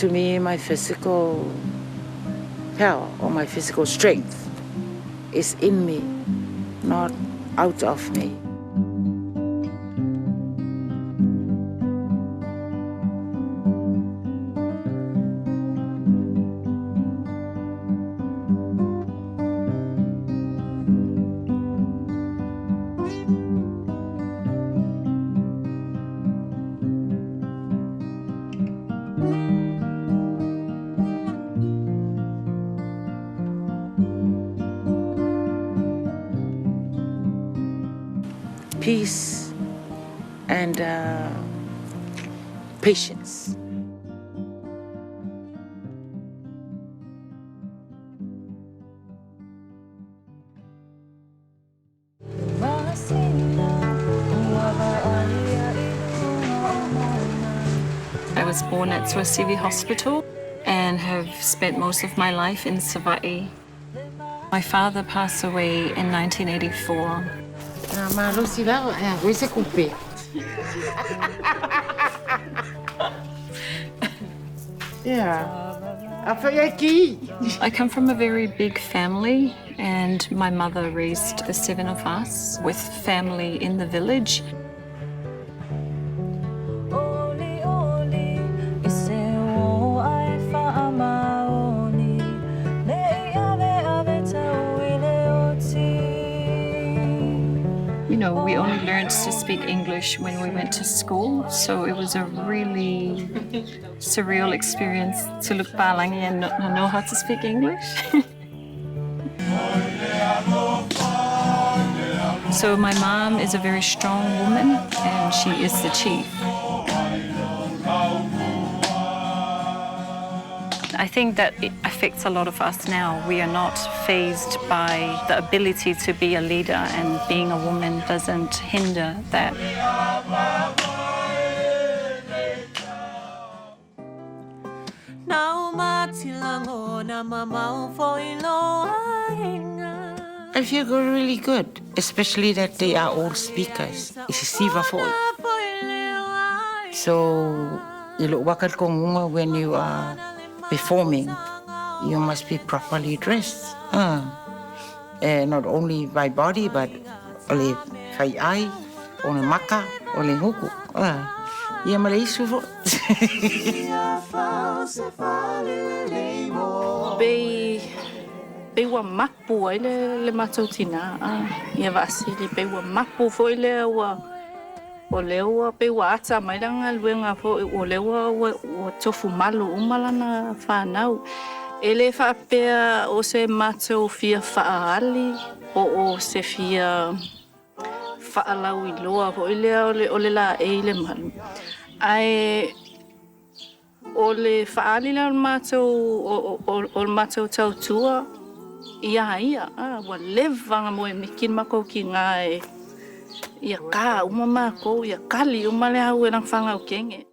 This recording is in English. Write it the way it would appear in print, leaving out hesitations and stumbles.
To me, my physical power or my physical strength is in me, not out of me. Peace and patience. I was born at Savaii Hospital and have spent most of my life in Savaii. My father passed away in 1984. Malu, Siva, oui, c'est coupé. I come from a very big family, and my mother raised the 7 of us with family in the village. You know, we only learned to speak English when we went to school, so it was a really surreal experience to look back and not know how to speak English. So my mom is a very strong woman, and she is the chief. I think that it affects a lot of us now. We are not fazed by the ability to be a leader, and being a woman doesn't hinder that. I feel really good, especially that they are all speakers. It's a Siva voice. So, you look back at Kongunga when you are performing, you must be properly dressed. Not only by body, but ole whaiai, ole maka, ole huku. Ia maleisu vo. Be wa mapu ai le matautina. Ia Va'asili be wa mapu foi le wa o lewa pe wa ata mai langa luenga fo o lewa o tofu malu umalana whanau. Ele whapea o se matou fia whaali o se fia whaalau I loa fo ilea o le la eile malu. Ai o le whaali la o matou tautua ia wa levanga mo e mikin mako ki ngai. Ia ka umama ko ia kali umale hau e nang whanga o kenge.